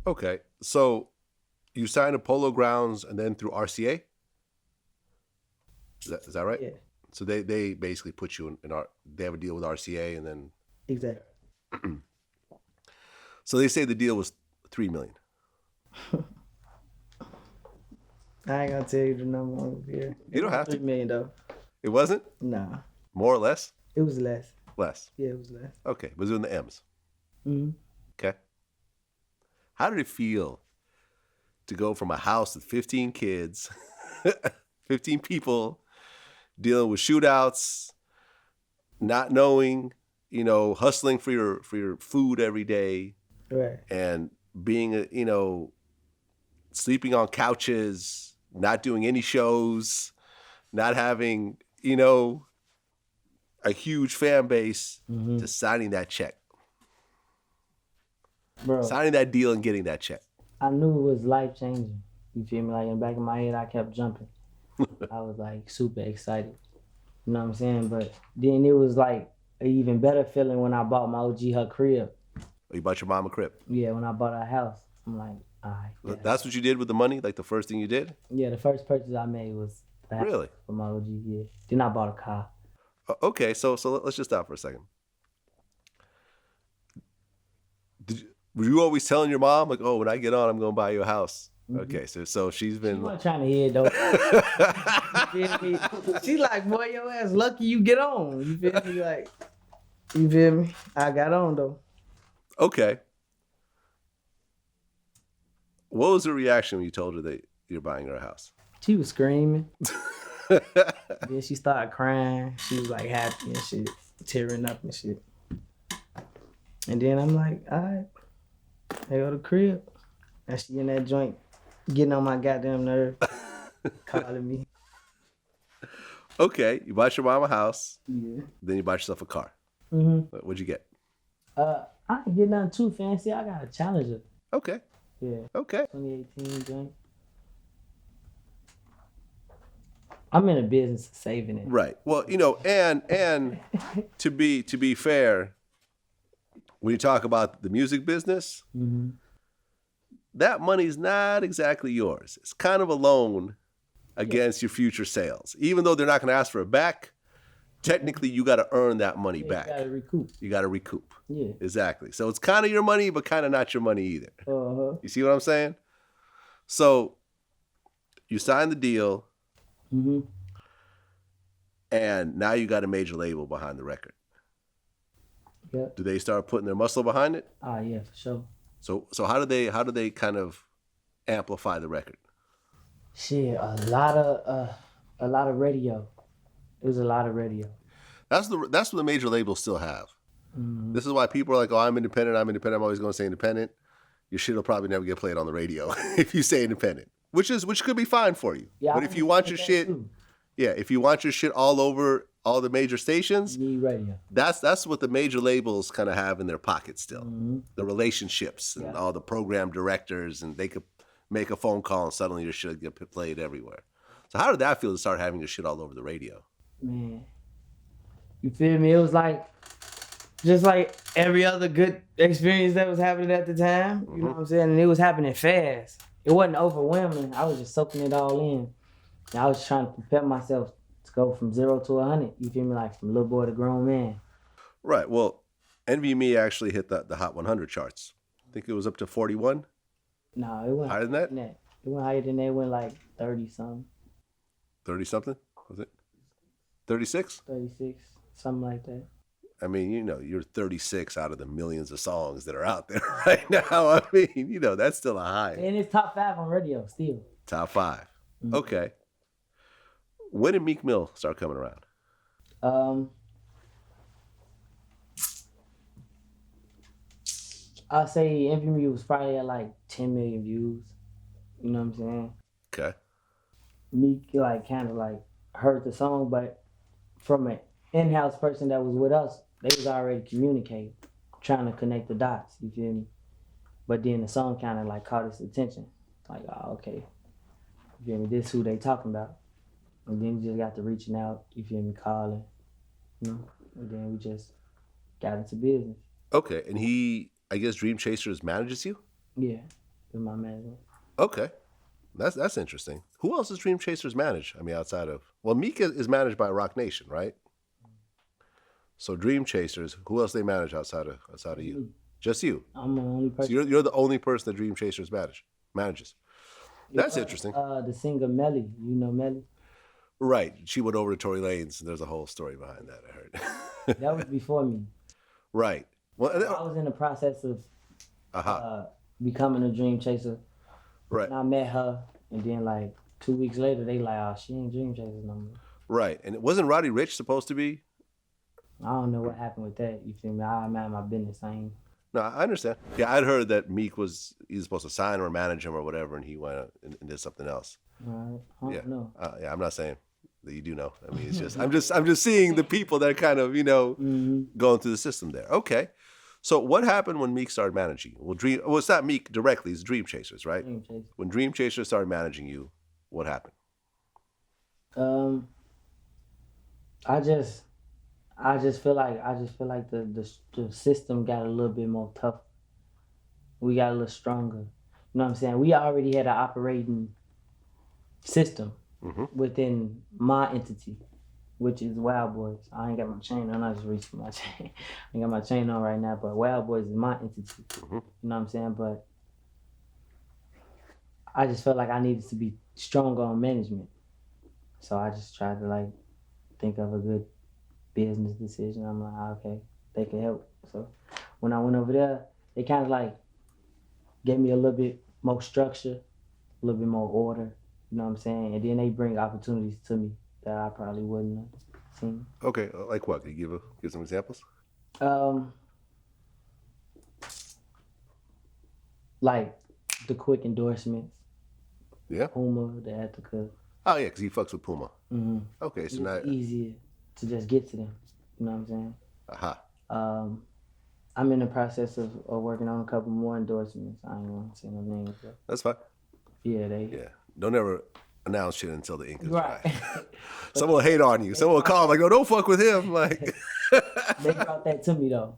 Okay. So you signed to Polo Grounds and then through RCA? Is that right? Yeah, So they basically put you in they have a deal with RCA and then exactly. so they say the deal was $3 million. I ain't gonna tell you the number over here. You don't have to. $3 million though. It wasn't? Nah, More or less? it was less. Less. Yeah, it was less. Okay. It was in the M's. Mm-hmm. Okay. How did it feel to go from a house with 15 kids, 15 people, dealing with shootouts, not knowing, hustling for your food every day, Right. and being sleeping on couches, not doing any shows, not having, a huge fan base, to signing that check. Bro, Signing that deal and getting that check. I knew it was life changing. You feel me? Like in the back of my head, I kept jumping. I was like super excited. You know what I'm saying? But then it was like an even better feeling when I bought my OG her crib. Oh, you bought your mom a crib? Yeah, when I bought her house. I'm like, all right. Yeah. That's what you did with the money? Like the first thing you did? Yeah, the first purchase I made was the house Really? for my OG, yeah. Then I bought a car. Okay, so let's just stop for a second. Were you always telling your mom, like, oh, when I get on, I'm going to buy you a house? Mm-hmm. Okay, so she's been... She wasn't trying to hear it, though. You feel me? She like, boy, your ass lucky you get on. You feel me? Like, you feel me? I got on, though. Okay. What was her reaction when you told her that you're buying her a house? She was screaming. Then she started crying. She was like happy and shit, tearing up and shit. And then I'm like, all right, I go to the crib. And she in that joint, getting on my goddamn nerve, calling me. Okay, you bought your mom a house. Yeah. Then you bought yourself a car. Mm-hmm. What'd you get? I didn't get nothing too fancy. I got a Challenger. Okay. Yeah. Okay. 2018 joint. I'm in a business of saving it. Right. Well, and to be fair, when you talk about the music business, that money's not exactly yours. It's kind of a loan against your future sales. Even though they're not going to ask for it back, technically you got to earn that money back. You got to recoup. Yeah. Exactly. So it's kind of your money, but kind of not your money either. Uh-huh. You see what I'm saying? So you signed the deal. And now you got a major label behind the record. Yep. Do they start putting their muscle behind it? Yeah, for sure. So how do they kind of amplify the record? Shit, a lot of radio. It was a lot of radio. That's what the major labels still have. This is why people are like, oh, I'm independent. I'm always going to say independent. Your shit will probably never get played on the radio if you say independent, which could be fine for you. Yeah, but if you want your shit, if you want your shit all over all the major stations, you need radio. That's what the major labels kind of have in their pocket still. The relationships and all the program directors, and they could make a phone call and suddenly your shit get played everywhere. So how did that feel to start having your shit all over the radio? Man, you feel me? It was like, just like every other good experience that was happening at the time. You know what I'm saying? And it was happening fast. It wasn't overwhelming. I was just soaking it all in. And I was trying to prepare myself to go from 0 to 100. You feel me? Like from little boy to grown man. Right. Well, Envy Me actually hit the Hot 100 charts. I think it was up to 41. No, it went higher than that. It went higher than that. It went like 30 something. 30 something? Was it 36? 36, something like that. I mean, you're 36 out of the millions of songs that are out there right now. I mean, that's still a high. And it's top 5 on radio still. Top 5. Okay. When did Meek Mill start coming around? I'll say Envy Me was probably at like 10 million views. You know what I'm saying? Okay. Meek like kind of like heard the song, but from an in-house person that was with us, they was already communicating, trying to connect the dots, you feel me? But then the song kind of like caught his attention. Like, oh, okay. You feel me? This who they talking about. And then we just got to reaching out, you feel me, calling, and then we just got into business. Okay, and I guess Dreamchasers manages you? Yeah. with my management. Okay. That's interesting. Who else does Dreamchasers manage? I mean, outside of Meek is managed by Rock Nation, right? So Dreamchasers, who else they manage outside of you? Just you. I'm the only So person. you're the only person that Dreamchasers manages. That's interesting. The singer Melly, you know Melly? Right. She went over to Tory Lanez, and there's a whole story behind that, I heard. That was before me. Right. Well, I was in the process of becoming a dream chaser. Right. And I met her, and then like 2 weeks later, they like, oh, she ain't dream chaser no more. Right. And wasn't Roddy Ricch supposed to be? I don't know what happened with that. You feel me? I'm out of my business. No, I understand. Yeah, I'd heard that Meek was either supposed to sign or manage him or whatever, and he went and did something else. I don't know. Yeah, I'm not saying that you do know. I mean, it's just I'm just seeing the people that kind of going through the system there. Okay, so what happened when Meek started managing you? Well, it's not Meek directly; it's Dreamchasers, right? Dream chaser. When Dreamchasers started managing you, what happened? I just feel like the system got a little bit more tough. We got a little stronger. You know what I'm saying? We already had an operating system within my entity, which is Wild Boys. I ain't got my chain on. I just reached for my chain. I ain't got my chain on right now, but Wild Boys is my entity. You know what I'm saying? But I just felt like I needed to be stronger on management. So I just tried to like think of a good business decision. I'm like, okay, they can help. So when I went over there, they kind of like gave me a little bit more structure, a little bit more order. You know what I'm saying? And then they bring opportunities to me that I probably wouldn't have seen. Okay, like what? Can you give some examples? Like the quick endorsements. Yeah. Puma, the Ethica. Oh yeah, because he fucks with Puma. Mm-hmm. Okay, so it's now easier to just get to them. You know what I'm saying? Aha. I'm in the process of working on a couple more endorsements. I ain't gonna say no names. But That's fine. yeah, Don't ever announce shit until the ink is right. dry. Someone will hate on you. Someone will call like, no, don't fuck with him. Like They brought that to me though.